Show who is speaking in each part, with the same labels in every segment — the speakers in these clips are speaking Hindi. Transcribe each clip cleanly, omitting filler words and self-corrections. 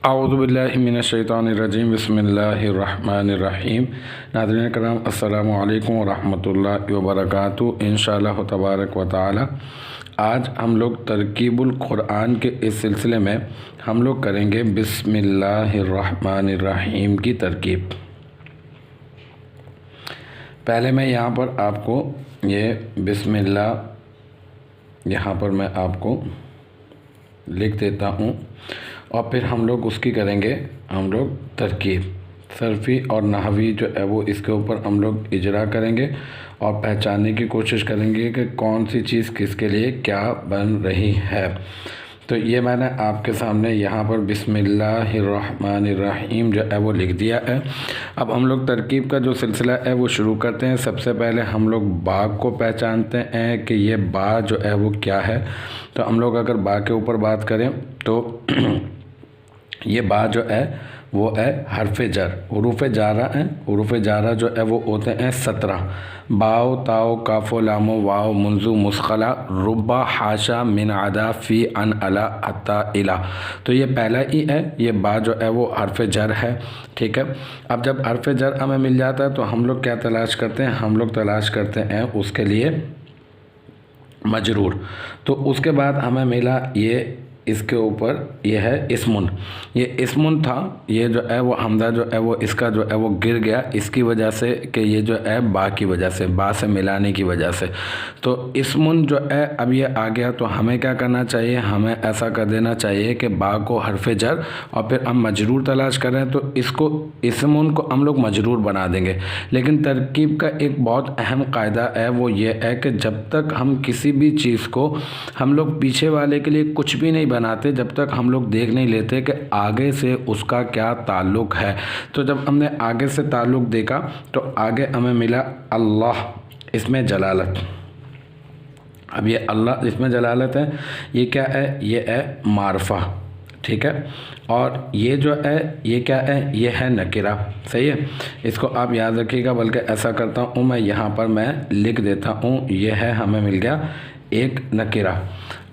Speaker 1: औज़ु बिल्लाहि मिनश्शैतानिर्रजीम बिस्मिल्लाहिर्रहमानिर्रहीम। नाज़रीन कराम अस्सलामु अलैकुम वरहमतुल्लाहि वबरकातुहू। इंशाअल्लाह तबारक व तआला आज हम लोग तरकीबुल कुरान के इस सिलसिले में हम लोग करेंगे बिस्मिल्लाहिर्रहमानिर्रहीम की तरकीब। पहले मैं यहाँ पर आपको ये बिस्मिल्लाह यहाँ पर मैं आपको लिख देता हूँ और फिर हम लोग उसकी करेंगे हम लोग तरकीब सरफ़ी और नहवी जो है वो इसके ऊपर हम लोग इजरा करेंगे और पहचानने की कोशिश करेंगे कि कौन सी चीज़ किसके लिए क्या बन रही है। तो ये मैंने आपके सामने यहाँ पर बिस्मिल्लाहिर्रहमानिर्रहीम जो है वो लिख दिया है। अब हम लोग तरकीब का जो सिलसिला है वो शुरू करते हैं। सबसे पहले हम लोग बा को पहचानते हैं कि ये बा जो है वो क्या है। तो हम लोग अगर बा के ऊपर बात करें तो ये बा जो है वो है हरफ जर। हुरूफ जारा हैं। हुरूफ जारा जो है वो होते हैं 17। बाओ ताओ काफ़ो लामो वाओ मुंजू मुस्खला रुबा हाशा मिन अदा फ़ी अन अला अत्ता इला। तो ये पहला ही है, ये बा जो है वो हरफ जर है। ठीक है। अब जब हरफ जर हमें मिल जाता है तो हम लोग क्या तलाश करते हैं, हम लोग तलाश करते हैं उसके लिए मजरूर। तो उसके बाद हमें मिला ये इसके ऊपर ये है इस्मुन। ये इस्मुन था, ये जो है वो हमदा जो है वो इसका जो है वो गिर गया इसकी वजह से कि ये जो है बा की वजह से, बा से मिलाने की वजह से। तो इस्मुन जो है अब ये आ गया तो हमें क्या करना चाहिए, हमें ऐसा कर देना चाहिए कि बा को हरफ जर और फिर हम मजरूर तलाश करें तो इसको इस्मुन को हम लोग मजरूर बना देंगे। लेकिन तरकीब का एक बहुत अहम कायदा है, वो ये है कि जब तक हम किसी भी चीज़ को हम लोग पीछे वाले के लिए कुछ भी नहीं बनाते, जब तक हम लोग देख नहीं लेते कि आगे से उसका क्या ताल्लुक़ है। तो जब हमने आगे से ताल्लुक़ देखा तो आगे हमें मिला अल्लाह इसमें जलालत। अब ये अल्लाह इसमें जलालत है, ये क्या है, ये है मारफा। ठीक है। और ये जो है ये क्या है, ये है नकिरा। सही है, इसको आप याद रखिएगा। बल्कि ऐसा करता हूँ मैं यहाँ पर मैं लिख देता हूँ, ये है हमें मिल गया एक नकिरा।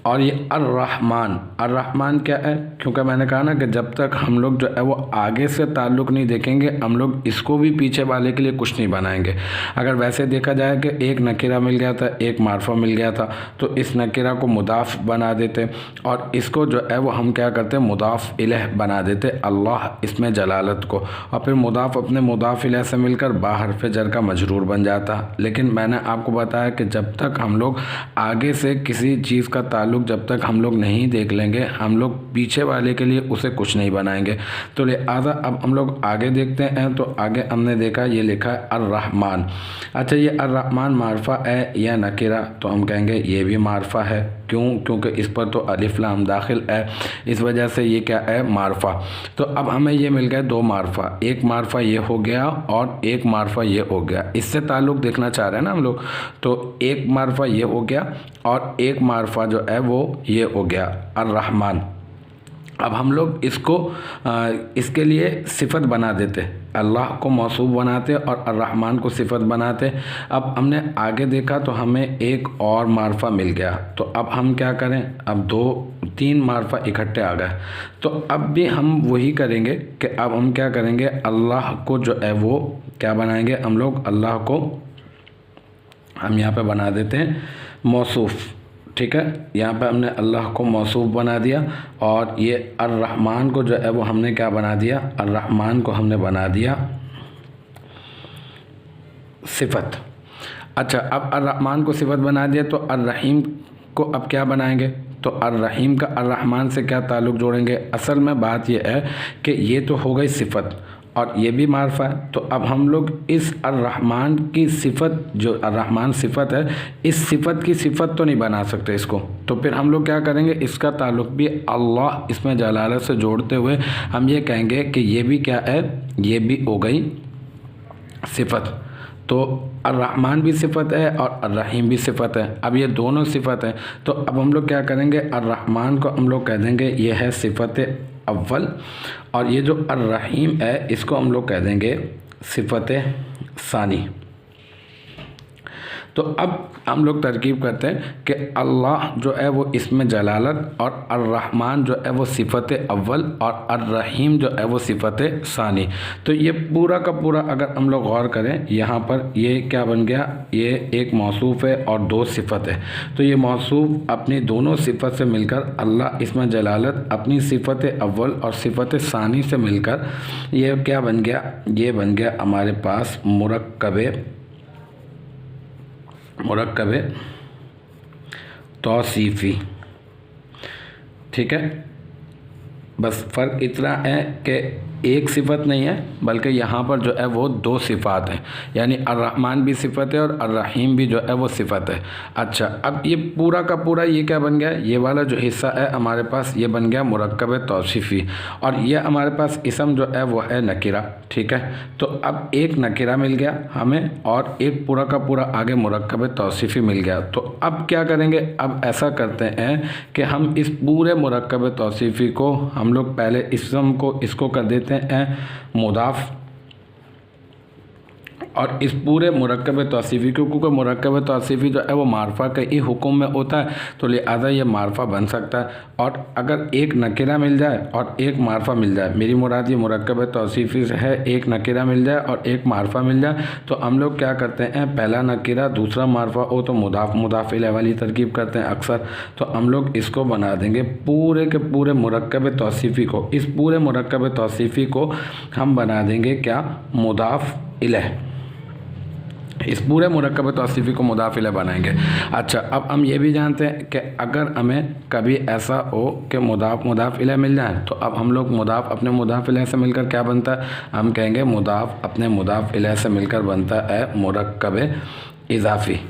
Speaker 1: और ये अर्रहमान, अर्रहमान क्या है, क्योंकि मैंने कहा ना कि जब तक हम लोग जो है वो आगे से ताल्लुक़ नहीं देखेंगे हम लोग इसको भी पीछे वाले के लिए कुछ नहीं बनाएंगे। अगर वैसे देखा जाए कि एक नकीरा मिल गया था, एक मार्फा मिल गया था, तो इस नकीरा को मुदाफ़ बना देते और इसको जो है वो हम क्या करते मुदाफ़ इलह बना देते अल्लाह इसमें जलालत को, और फिर मुदाफ़ अपने मुदाफ़ इलह से मिलकर बा हरफ जर का मजरूर बन जाता। लेकिन मैंने आपको बताया कि जब तक हम लोग आगे से किसी चीज़ का ताल्लुक़ जब तक हम लोग नहीं देख लेंगे हम लोग पीछे वाले के लिए उसे कुछ नहीं बनाएंगे। तो लिहाजा अब हम लोग आगे देखते हैं। तो आगे हमने देखा ये लिखा है अर्रहमान। अच्छा, ये अर्रहमान मारफा है या नकीरा, तो हम कहेंगे ये भी मारफा है। क्यों, क्योंकि इस पर तो अलिफ लाम दाखिल है, इस वजह से ये क्या है मारफा। तो अब हमें ये मिल गया दो मारफा, एक मारफा ये हो गया और एक मारफा ये हो गया। इससे ताल्लुक़ देखना चाह रहे हैं ना हम लोग। तो एक मारफा ये हो गया और एक मारफा जो है वो ये हो गया अर्रहमान। अब हम लोग इसको इसके लिए सिफत बना देते, अल्लाह को मौसूफ बनाते और अर्रहमान को सिफत बनाते। अब हमने आगे देखा तो हमें एक और मारफा मिल गया। तो अब हम क्या करें, अब दो तीन मारफा इकट्ठे आ गए। तो अब भी हम वही करेंगे कि अब हम क्या करेंगे, अल्लाह को जो है वो क्या बनाएंगे, हम लोग अल्लाह को हम यहाँ पे बना देते हैं मौसूफ। ठीक है, यहाँ पे हमने अल्लाह को मौसूफ बना दिया और ये अर्रहमान को जो है वो हमने क्या बना दिया, अर्रहमान को हमने बना दिया सिफत। अच्छा, अब अर्रहमान को सिफत बना दिया तो अर्रहीम को अब क्या बनाएंगे, तो अर्रहीम का अर्रहमान से क्या ताल्लुक़ जोड़ेंगे। असल में बात यह है कि ये तो हो गई सिफत और ये भी मारफा है। तो अब हम लोग इस अर्रहमान की सिफत, जो अर्रहमान सिफत है, इस सिफत की सिफत तो नहीं बना सकते इसको। तो फिर हम लोग क्या करेंगे, इसका ताल्लुक़ भी अल्लाह इसमें जलालत से जोड़ते हुए हम ये कहेंगे कि ये भी क्या है, ये भी हो गई सिफत। तो अर्रहमान भी सिफत है और अर्रहीम भी सिफत है। अब ये दोनों सिफत हैं। तो अब हम लोग क्या करेंगे, अर्रहमान को हम लोग कह देंगे ये है सिफत अव्वल और ये जो अर्रहीम है इसको हम लोग कह देंगे सिफत सानी। तो अब हम लोग तरकीब करते हैं कि अल्लाह जो है वो इसमें जलालत और अर्रहमान जो है वो सिफ़त अव्वल और अर्रहीम जो है वो सिफ़त सानी। तो ये पूरा का पूरा अगर हम लोग गौर करें यहाँ पर ये क्या बन गया, ये एक मौसूफ़ है और दो सिफ़त है। तो ये मौसूफ़ अपनी दोनों सिफ़त से मिलकर अल्लाह इसमें जलालत अपनी सिफ़त अव्वल और सिफ़त सानी से मिलकर ये क्या बन गया, ये बन गया हमारे पास मुरक्कबे तौसीफ़ी। ठीक है, बस फ़र्क इतना है कि एक सिफ़त नहीं है बल्कि यहाँ पर जो है वो दो सिफ़ात हैं, यानी अर्रहमान भी सिफ़त है और अर्रहीम भी जो है वो सिफ़त है। अच्छा, अब ये पूरा का पूरा ये क्या बन गया, ये वाला जो हिस्सा है हमारे पास ये बन गया मुरक्कब तौसीफ़ी, और ये हमारे पास इसम जो है वो है नकीरा। ठीक है, तो अब एक नकीरा मिल गया हमें और एक पूरा का पूरा आगे मुरक्कब तौसीफ़ी मिल गया। तो अब क्या करेंगे, अब ऐसा करते हैं कि हम इस पूरे मुरक्कब तौसीफ़ी को हम लोग पहले इसम को इसको कर देते हैं मुदाफ़, और इस पूरे मुरक्कब तौसीफ़ी को, क्योंकि मुरक्कब तौसीफ़ी जो है वो मारफा के ही हुक्म में होता है तो लिहाजा ये मारफा बन सकता है। और अगर एक नकीरा मिल जाए और एक मारफा मिल जाए, मेरी मुराद ये मुरक्कब तौसीफ़ी से है, एक नकीरा मिल जाए और एक मारफा मिल जाए, तो हम लोग क्या करते हैं, पहला नकीरा दूसरा मारफा हो तो मुदाफ़ इलैह वाली तरकीब करते हैं अक्सर। तो हम लोग इसको बना देंगे पूरे के पूरे मुरक्कब तौसीफ़ी को, इस पूरे मुरक्कब तौसीफ़ी को हम बना देंगे क्या, मुदाफ़ इलैह। इस पूरे मुरक्कब तौसीफ़ी को मुदाफ़ इलैह बनाएंगे। अच्छा, अब हम ये भी जानते हैं कि अगर हमें कभी ऐसा हो कि मुदाफ़ इलैह मिल जाए तो अब हम लोग मुदाफ़ अपने मुदाफ़ इलैह से मिलकर क्या बनता है, हम कहेंगे मुदाफ़ अपने मुदाफ़ इलैह से मिलकर बनता है मुरक्कब इज़ाफ़ी।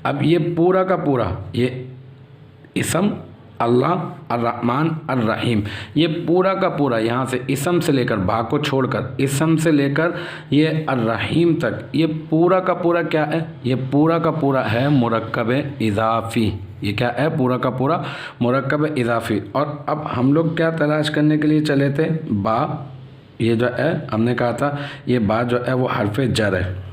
Speaker 1: अब ये पूरा का पूरा ये इसम अल्लाह अर्रहमान अर्रहीम, ये पूरा का पूरा यहाँ से इसम से लेकर बा को छोड़कर इसम से लेकर ये अर्रहीम तक, ये पूरा का पूरा क्या है, ये पूरा का पूरा है मुरक्कब इज़ाफ़ी। ये क्या है, पूरा का पूरा मुरक्कब इज़ाफ़ी। और अब हम लोग क्या तलाश करने के लिए चले थे, बा, ये जो है हमने कहा था ये बा जो है वो हर्फ़ जर है।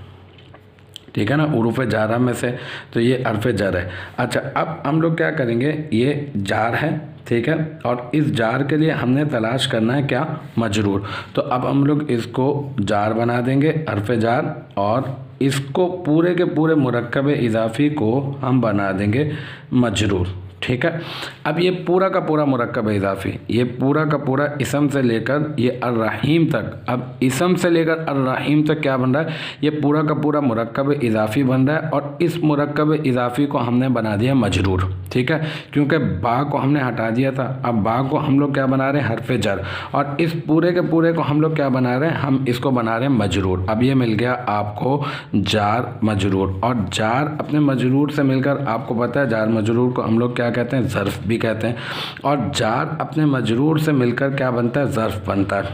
Speaker 1: ठीक है ना, उरूफ़ जारा में से, तो ये हर्फ़ जर है। अच्छा, अब हम लोग क्या करेंगे, ये जार है, ठीक है, और इस जार के लिए हमने तलाश करना है क्या, मजरूर। तो अब हम लोग इसको जार बना देंगे, हर्फ़ जार, और इसको पूरे के पूरे मुरक्कब इज़ाफ़ी को हम बना देंगे मजरूर। ठीक है, अब ये पूरा का पूरा मुरक्कब इज़ाफ़ी, ये पूरा का पूरा इसम से लेकर ये अर्रहीम तक, अब इसम से लेकर अर्रहीम तक क्या बन रहा है, ये पूरा का पूरा मुरक्कब इज़ाफ़ी बन रहा है, और इस मुरक्कब इज़ाफ़ी को हमने बना दिया मजरूर। ठीक है, क्योंकि बा को हमने हटा दिया था, अब बा को हम लोग क्या बना रहे हैं, हर्फ़ जर, और इस पूरे के पूरे को हम लोग क्या बना रहे हैं, हम इसको बना रहे हैं मजरूर। अब ये मिल गया आपको जार मजरूर, और जार अपने मजरूर से मिलकर आपको पता है जार मजरूर को हम लोग क्या कहते हैं, ज़र्फ़ भी कहते हैं, और जार अपने मजरूर से मिलकर क्या बनता है, ज़र्फ़ बनता है।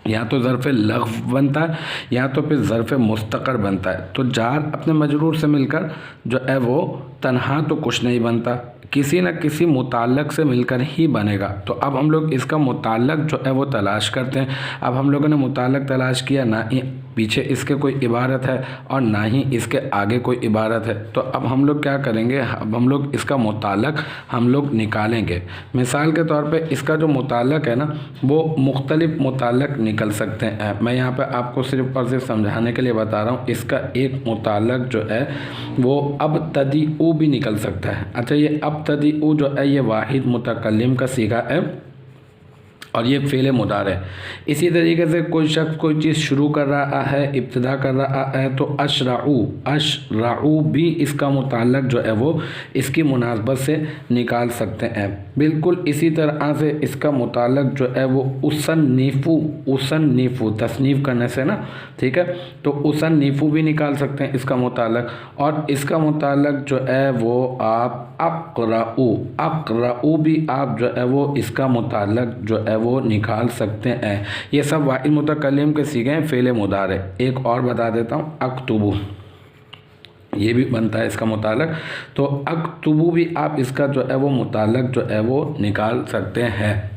Speaker 1: या तो ज़र्फ़ लग़्व बनता है या तो फिर ज़र्फ़ मुस्तक़र बनता है। तो जार अपने मजरूर से मिलकर जो है वो तन्हा तो कुछ नहीं बनता, किसी न किसी मुताल्लक़ से मिलकर ही बनेगा। तो अब हम लोग इसका मुताल्लक़ जो है वो तलाश करते हैं। अब हम लोगों ने मुताल्लक़ तलाश किया, ना ही पीछे इसके कोई इबारत है और ना ही इसके आगे कोई इबारत है, तो अब हम लोग क्या करेंगे, अब हम लोग इसका मुताल्लक़ हम लोग निकालेंगे। मिसाल के तौर पे इसका जो मुताल्लक़ है ना, वो मुख्तलिफ़ मुताल्लक़ निकल सकते हैं। मैं यहाँ पे आपको सिर्फ़ और सिर्फ समझाने के लिए बता रहा हूँ। इसका एक मुताल्लक़ जो है वो अब तदीउ भी निकल सकता है। अच्छा, ये अब तदीउ जो है ये वाहिद मुतकल्लिम का सीगा है और ये फ़ेल मुदार है। इसी तरीके से कोई शख्स कोई चीज़ शुरू कर रहा है, इब्तिदा कर रहा है, तो अशराऊ भी इसका मुताल्लक़ जो है वो इसकी मुनासबत से निकाल सकते हैं। बिल्कुल इसी तरह से इसका मुताल्लक़ जो है वो उसन्नीफ़ू तस्नीफ़ करने से ना, ठीक है, तो उसन्नीफ़ू भी निकाल सकते हैं इसका मुताल्लक़। और इसका मुताल्लक़ जो है वो आप अक़राऊ भी आप जो है वो इसका मुताल्लक़ जो है वो निकाल सकते हैं। ये सब वाहिद मुतकल्लिम के सीगे हैं, फ़ेल मुदारे। एक और बता देता हूँ, अक्तुबु, ये भी बनता है इसका मुताल्लक़। तो अक्तुबु भी आप इसका जो है वो मुताल्लक़ जो है वो निकाल सकते हैं।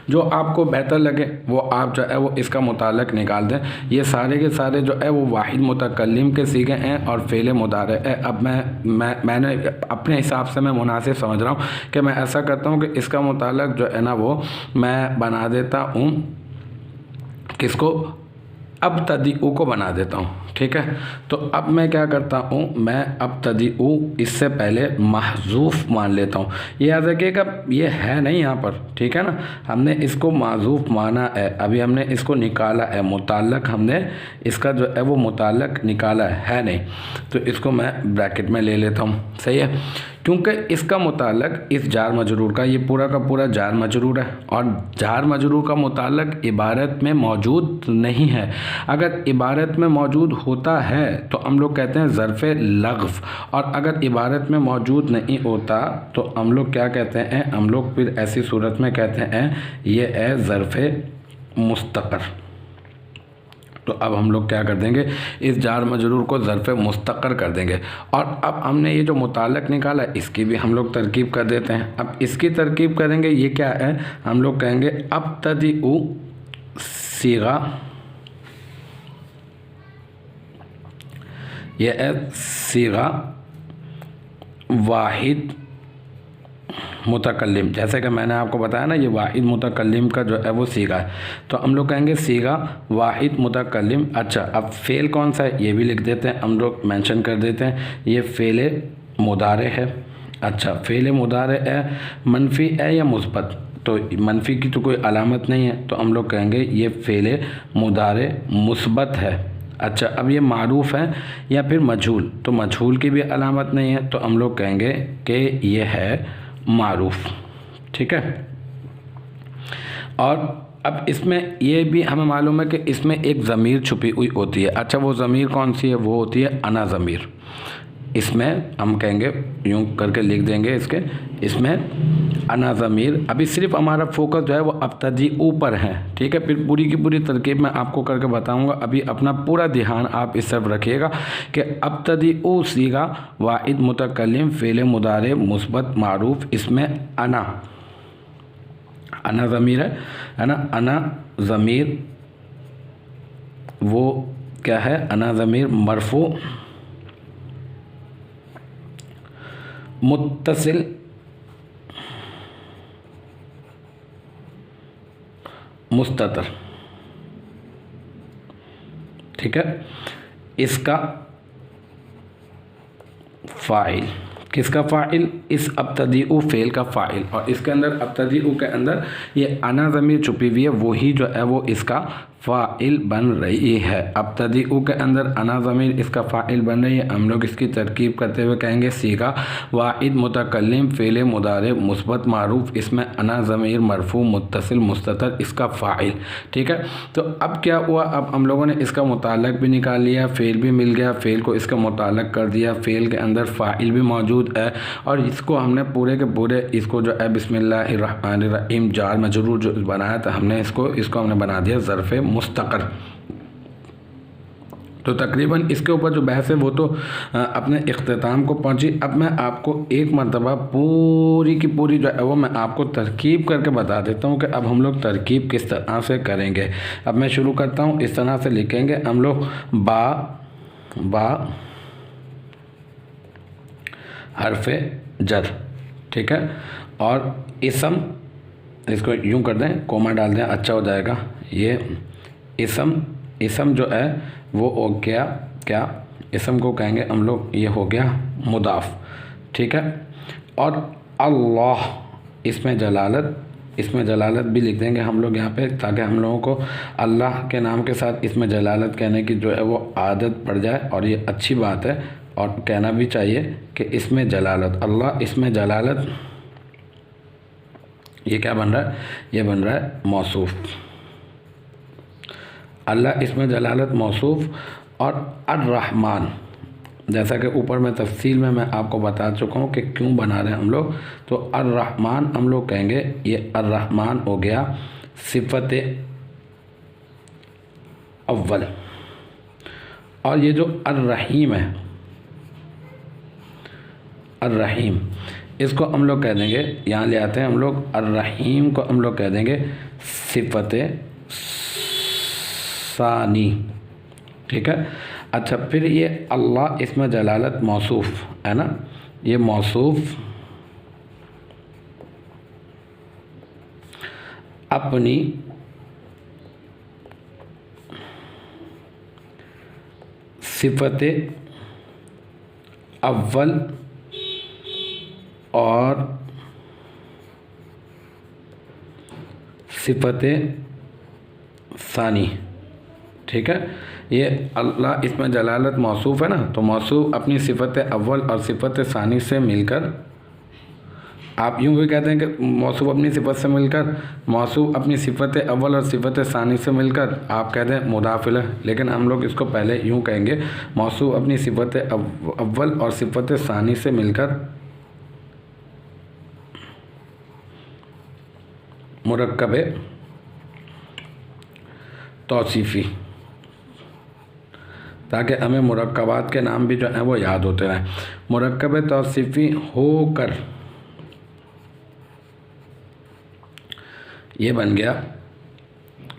Speaker 1: जो आपको बेहतर लगे वो आप जो है वो इसका मुताल्लक़ निकाल दें। ये सारे के सारे जो है वो वाहिद मुतकल्लिम के सीगे हैं और फ़ेल मुदारे है। अब मैंने अपने हिसाब से मैं मुनासिब समझ रहा हूँ कि मैं ऐसा करता हूँ कि इसका मुताल्लक़ जो है ना वो मैं बना देता हूँ, किसको, अब्तदीउ को बना देता हूँ। ठीक है, तो अब मैं क्या करता हूँ, मैं अब्तदीउ इससे पहले महज़ूफ़ मान लेता हूँ। ये याद रखिएगा ये है नहीं यहाँ पर, ठीक है ना, हमने इसको महज़ूफ़ माना है, अभी हमने इसको निकाला है, मुताल्लक़ हमने इसका जो है वो मुताल्लक़ निकाला है नहीं, तो इसको मैं ब्रैकेट में ले लेता हूँ। सही है, क्योंकि इसका मुताल्लक़ इस जार मजरूर का, ये पूरा का पूरा जार मजरूर है और जार मजरूर का मुताल्लक़ इबारत में मौजूद नहीं है। अगर इबारत में मौजूद होता है तो हम लोग कहते हैं ज़र्फ़े लग़्व, और अगर इबारत में मौजूद नहीं होता तो हम लोग क्या कहते हैं, हम लोग फिर ऐसी सूरत में कहते हैं ये है ज़र्फ़े मुस्तक़र। तो अब हम लोग क्या कर देंगे, इस जार मजरूर को ज़र्फ़े मुस्तक़र कर देंगे। और अब हमने ये जो मुताल्लक़ निकाला इसकी भी हम लोग तरकीब कर देते हैं। अब इसकी तरकीब करेंगे, ये क्या है, हम लोग कहेंगे अब्तदीउ सीगा, ये है सीगा वाहिद मुतकल्लिम। जैसे कि मैंने आपको बताया ना ये वाहिद मुतकल्लिम का जो है वो सीगा है, तो हम लोग कहेंगे सीगा वाहिद मुतकल्लिम। अच्छा, अब फ़ेल कौन सा है ये भी लिख देते हैं, हम लोग मेंशन कर देते हैं, ये फ़ेल मुदारे है। अच्छा, फ़ेल मुदारे है, मनफ़ी है या मुस्बत, तो मनफ़ी की तो कोई अलामत नहीं है, तो हम लोग कहेंगे ये फ़ेल मुदारे मुस्बत है। अच्छा, अब ये मारूफ़ है या फिर मजहूल, तो मजहूल की भी अलामत नहीं है, तो हम लोग कहेंगे कि ये है मारूफ़। ठीक है, और अब इसमें ये भी हमें मालूम है कि इसमें एक ज़मीर छुपी हुई होती है। अच्छा, वो ज़मीर कौन सी है, वो होती है अना ज़मीर। इसमें हम कहेंगे, यूँ करके लिख देंगे इसके, इसमें अना ज़मीर। अभी सिर्फ हमारा फोकस जो है वो अब्तदीउ पर है। ठीक है, फिर पूरी की पूरी तरकीब मैं आपको करके बताऊंगा। अभी अपना पूरा ध्यान आप इस तरफ रखिएगा कि अब्तदीउ सीगा वाहिद मुतकल्लिम फ़ेल मुदारे मुस्बत मारूफ़, इसमें अना ज़मीर है ना, अना ज़मीर वो क्या है, अना ज़मीर मरफ़ू मुत्तसिल मुस्ततर। ठीक है, इसका फ़ाइल, किसका फ़ाइल, इस अब्तदीउ फ़ेल का फ़ाइल, और इसके अंदर अब्तदीउ के अंदर ये अना ज़मीर छुपी हुई है, वही जो है वो इसका फ़ाइल बन रही है। अब्तदीउ के अंदर अना ज़मीर इसका फ़ाइल बन रही है। हम लोग इसकी तरकीब करते हुए कहेंगे सीगा वाहिद मुतकल्लिम फ़ेल मुदारे मुस्बत मारूफ़, इसमें अना ज़मीर मरफ़ू मुत्तसिल मुस्ततर, इसका फ़ाइल। ठीक है, तो अब क्या हुआ, अब हम लोगों ने इसका मुताल्लक़ भी निकाल लिया, फ़ेल भी मिल गया, फ़ेल को इसका मुताल्लक़ कर दिया, फ़ेल के अंदर फ़ाइल भी मौजूद है, और इसको हमने पूरे के पूरे इसको जो है बिस्मिल्लाहिर्रहमानिर्रहीम जार मजरूर जो बनाया था हमने, इसको हमने बना दिया ज़र्फ़े मुस्तक़र। तो तकरीबन इसके ऊपर जो बहस है वो तो अपने इख्तिताम को पहुंची। अब मैं आपको एक मरतबा पूरी की पूरी जो है वो मैं आपको तरकीब करके बता देता हूं कि अब हम लोग तरकीब किस तरह से करेंगे। अब मैं शुरू करता हूं, इस तरह से लिखेंगे हम लोग बा हरफ़े जर। ठीक है, और इसम, इसको यूं कर दें, कोमा डाल दें, अच्छा हो जाएगा। ये इसम जो है वो हो गया, क्या इसम को कहेंगे हम लोग, ये हो गया मुदाफ़। ठीक है, और अल्लाह, इसमें जलालत भी लिख देंगे हम लोग यहाँ पे, ताकि हम लोगों को अल्लाह के नाम के साथ इसमें जलालत कहने की जो है वो आदत पड़ जाए, और ये अच्छी बात है और कहना भी चाहिए कि इसमें जलालत, अल्लाह इसमें जलालत, ये क्या बन रहा है, ये बन रहा है मौसूफ़। अल्लाह इसमें जलालत मौसूफ़, और अर्रहमान, जैसा कि ऊपर में तफसील में मैं आपको बता चुका हूँ कि क्यों बना रहे हैं हम लोग, तो अर्रहमान हम लोग कहेंगे, ये अर्रहमान हो गया सिफ़त अव्वल, और ये जो अर्रहीम है, अर्रहीम, इसको हम लोग कह देंगे, यहाँ ले आते हैं हम लोग, अर्रहीम को हम लोग कह देंगे सिफत सानी। ठीक है। अच्छा, फिर ये अल्लाह इसमें जलालत मौसूफ़ है ना, ये मौसूफ़ अपनी सिफत अव्वल और सिफत सानी। ठीक है। ये अल्लाह इसमें जलालत मौसूफ़ है ना, तो मौसूफ़ अपनी सिफत अव्वल और सिफत सानी से मिलकर, आप यूँ भी कहते हैं कि मौसूफ़ अपनी सिफत से मिलकर, मौसूफ़ अपनी सिफत अव्वल और सिफत सानी से मिलकर आप कहते हैं मुदाफ़ इलैह, लेकिन हम लोग इसको पहले यूँ कहेंगे मौसूफ़ अपनी सिफत अव्वल और सिफत सानी से मिलकर मुरक्कब तौसीफ़ी, ताकि हमें मुरक्कबात के नाम भी जो हैं वो याद होते रहें। मुरक्कब तौसीफ़ी होकर ये बन गया,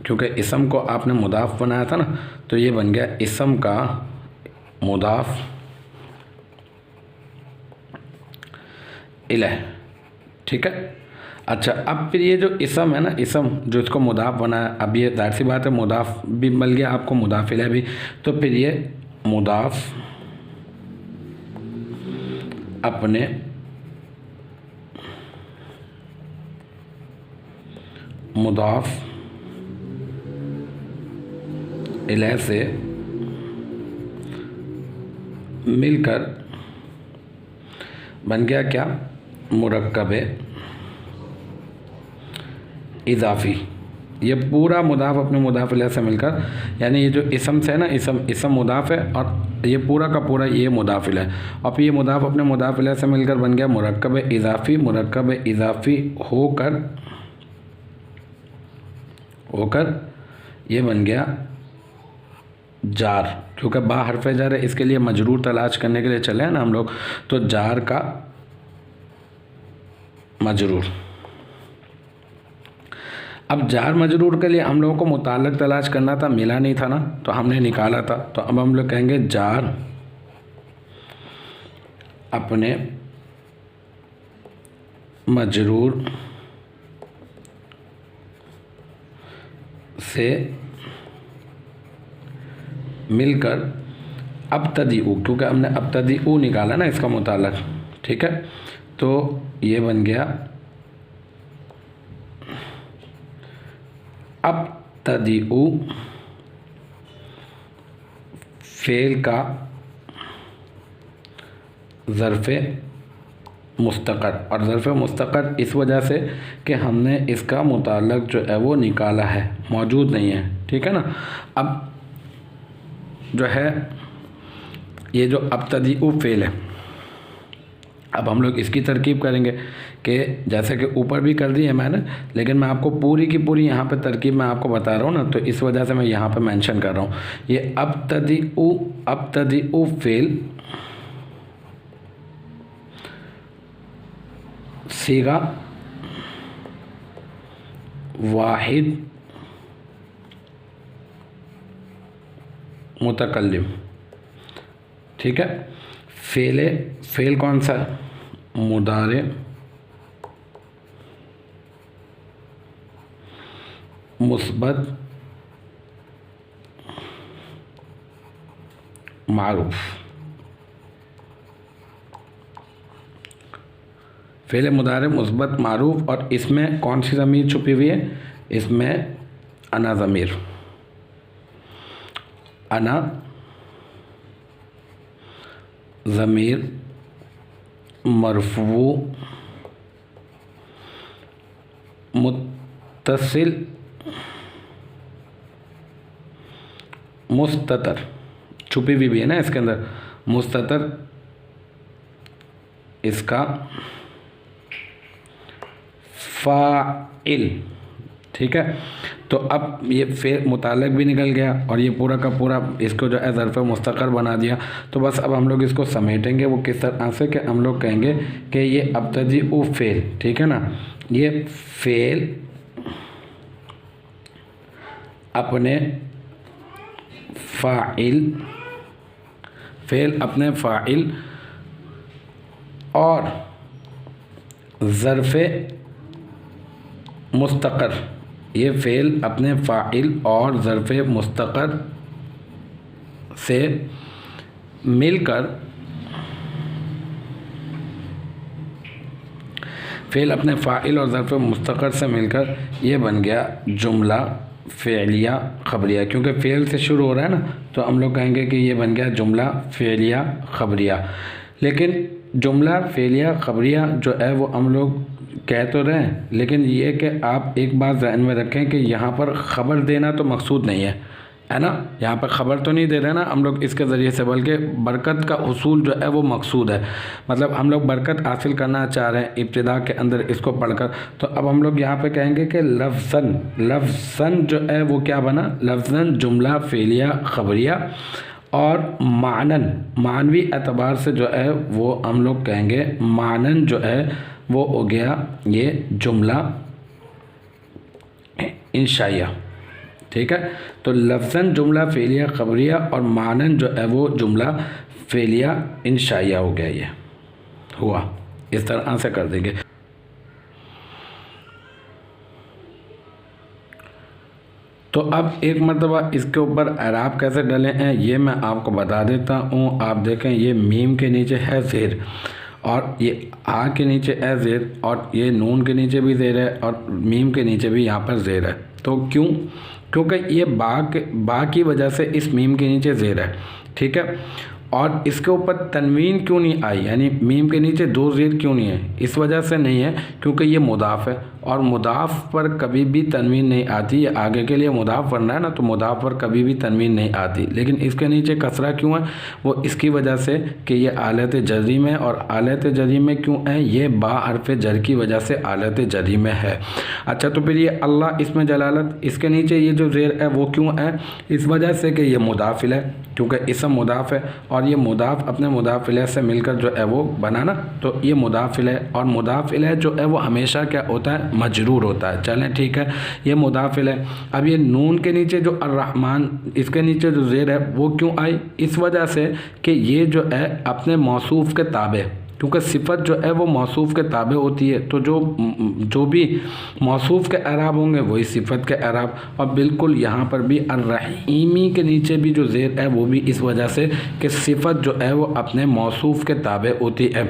Speaker 1: क्योंकि इसम को आपने मुदाफ़ बनाया था ना, तो ये बन गया इसम का मुदाफ़ इलैह। ठीक है। अच्छा, अब फिर ये जो इसम है ना, इसम जो इसको मुदाफ़ बनाया, अब ये ज़ाहिर सी बात है मुदाफ़ भी मिल गया आपको, मुदाफ़ इलैह भी, तो फिर ये मुदाफ़ अपने मुदाफ़ इलैह से मिलकर बन गया क्या, मुरक्कब इज़ाफ़ी। ये पूरा मुदाफ़ अपने मुदाफ़ इलैह से मिलकर, यानी ये जो इसम से है ना, इसम मुदाफ़ है और ये पूरा का पूरा ये मुदाफ़ इलैह, और फिर ये मुदाफ़ अपने मुदाफ़ इलैह से मिलकर बन गया मुरक्कब इज़ाफ़ी। मुरक्कब इज़ाफ़ी होकर ये बन गया जार, क्योंकि बा हरफ जार है, इसके लिए मजरूर तलाश करने के लिए चले हैं ना हम लोग, तो जार का मजरूर। अब जार मजरूर के लिए हम लोगों को मुताल्लिक़ तलाश करना था, मिला नहीं था ना, तो हमने निकाला था, तो अब हम लोग कहेंगे जार अपने मजरूर से मिलकर अब्तदीउ, क्योंकि हमने अब्तदीउ निकाला ना इसका मुताल्लिक़। ठीक है। तो ये बन गया अब्तदीउ फ़ेल का ज़र्फ़े मुस्तक़र, और ज़र्फ़ मुस्तक़र इस वजह से कि हमने इसका मुताल्लिक़ जो है वो निकाला है, मौजूद नहीं है। ठीक है ना। अब जो है ये जो अब्तदीउ फ़ेल है, अब हम लोग इसकी तरकीब करेंगे कि जैसे कि ऊपर भी कर दी है मैंने, लेकिन मैं आपको पूरी की पूरी यहाँ पे तरकीब मैं आपको बता रहा हूँ ना, तो इस वजह से मैं यहाँ पे मेंशन कर रहा हूँ। ये अब्तदीउ फ़ेल सीगा वाहिद मुतकल्लिम। ठीक है। फ़ेल कौन सा, मुदारे मुस्बत मारूफ। फ़ेल मुदारे मुस्बत मारूफ, और इसमें कौन सी ज़मीर छुपी हुई है, इसमें अना ज़मीर, अना ज़मीर मरफू मुत्तसिल मुस्ततर, छुपी हुई भी है ना इसके अंदर, मुस्ततर इसका फ़ाइल। ठीक है। तो अब ये फेल मुताल्लिक़ भी निकल गया और ये पूरा का पूरा इसको जो है ज़र्फ़ मुस्तक़र बना दिया। तो बस अब हम लोग इसको समेटेंगे वो किस तरह से कि हम लोग कहेंगे कि ये अब्तदी उ फ़ेल, ठीक है ना, ये फ़ेल अपने फ़ाइल और ज़र्फ़ मुस्तक़र, ये फ़ेल अपने फ़ाइल और ज़र्फ़ मुस्तक़र से मिलकर फ़ेल अपने फ़ाइल और ज़र्फ़ मुस्तक़र से मिलकर ये बन गया जुमला फ़ेलिया ख़बरिया। क्योंकि फ़ेल से शुरू हो रहा है ना, तो हम लोग कहेंगे कि ये बन गया जुमला फ़ेलिया ख़बरिया। लेकिन जुमला फ़ेलिया ख़बरिया जो है वो हम लोग कह तो रहे हैं, लेकिन ये कि आप एक बात ज़हन में रखें कि यहाँ पर ख़बर देना तो मकसूद नहीं है ना, यहाँ पर ख़बर तो नहीं दे रहे ना हम लोग इसके ज़रिए से, बल्कि बरकत का हुसूल जो है वो मकसूद है। मतलब हम लोग बरकत हासिल करना चाह रहे हैं इब्तिदा के अंदर इसको पढ़कर। तो अब हम लोग यहाँ पे कहेंगे कि लफ्ज़न जो है वो क्या बना, लफ्ज़न जुमला फ़ेलिया ख़बरिया, और मानवी एतबार से जो है वो हम लोग कहेंगे मानन जो है वो हो गया ये जुमला इंशाइया, ठीक है। तो लफ्ज़न जुमला फ़ेलिया ख़बरिया और मानन जो है वो जुमला फ़ेलिया इंशाइया हो गया, ये हुआ, इस तरह से कर देंगे। तो अब एक मरतबा इसके ऊपर एराब कैसे डले हैं ये मैं आपको बता देता हूँ। आप देखें ये मीम के नीचे है ज़ेर, और ये आ के नीचे है ज़ेर, और ये नून के नीचे भी ज़ेर है, और मीम के नीचे भी यहाँ पर ज़ेर है। तो क्यों? क्योंकि ये बा की वजह से इस मीम के नीचे ज़ेर है, ठीक है। और इसके ऊपर तनवीन क्यों नहीं आई, यानी मीम के नीचे दो ज़ेर क्यों नहीं है, इस वजह से नहीं है क्योंकि ये मुदाफ़ है, और मुदाफ़ पर कभी भी तनवीन नहीं आती। ये आगे के लिए मुदाफ़ बनना है ना, तो मुदाफ़ पर कभी भी तनवीन नहीं आती। लेकिन इसके नीचे कसरा क्यों है, वो इसकी वजह से कि ये आलत जरी में, और आलत जरी में क्यों है, ये बा हर्फ जर की वजह से आलत जरी में है। अच्छा, तो फिर ये अल्लाह इसमें जलालत, इसके नीचे ये जो ज़ेर है वो क्यों है, इस वजह से कि ये मुदाफ़िल है, क्योंकि इसम मुदाफ़ है, और ये मुदाफ़ अपने मुदाफ़िल से मिलकर जो है वो बना ना, तो ये मुदाफ़िल है, और मुदाफ़िल जो है वो हमेशा क्या होता है, मजरूर होता है। चलें ठीक है, ये मुदाफ़िल है। अब ये नून के नीचे जो अर्रहमान, इसके नीचे जो ज़ेर है वो क्यों आई, इस वजह से कि ये जो है अपने मौसूफ़ के ताबे, क्योंकि सिफ़त जो है वो मौसूफ़ के ताबे होती है, तो जो भी मौसूफ़ के एराब होंगे वही सिफ़त के एराब। और बिल्कुल यहाँ पर भी अर्रहीमी के नीचे भी जो ज़ेर है वो भी इस वजह से कि सिफ़त जो है वो अपने मौसूफ़ के ताबे होती है।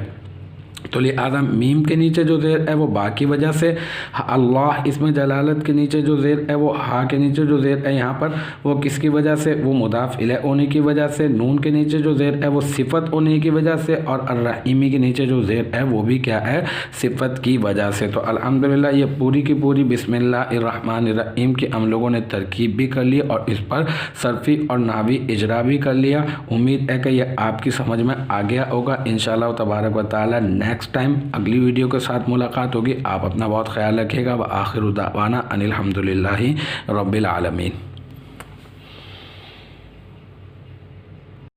Speaker 1: तो लिहाजा मीम के नीचे जो ज़ेर है वो बा की वजह से, अल्लाह इसमें जलालत के नीचे जो ज़ेर है वो हा के नीचे जो ज़ेर है यहाँ पर वो किसकी वजह से, वो मुदाफ़ इलैह होने की वजह से, नून के नीचे जो ज़ेर है वो सिफ़त होने की वजह से, और अर्रहीमी के नीचे जो ज़ेर है वो भी क्या है, सिफ़त की वजह से। तो अल्हम्दुलिल्लाह ये पूरी की पूरी बिस्मिल्लाहिर्रहमानिर्रहीम की हम लोगों ने तरकीब भी कर ली और इस पर सर्फ़ी और नावी इजरा भी कर लिया। उम्मीद है कि यह आपकी समझ में आ गया होगा। इंशाअल्लाह तबारक व तआला नेक्स्ट टाइम अगली वीडियो के साथ मुलाकात होगी। आप अपना बहुत ख्याल रखिएगा। व आखिर दावाना अनिल हम्दुलिल्लाहि रब्बिल आलमीन।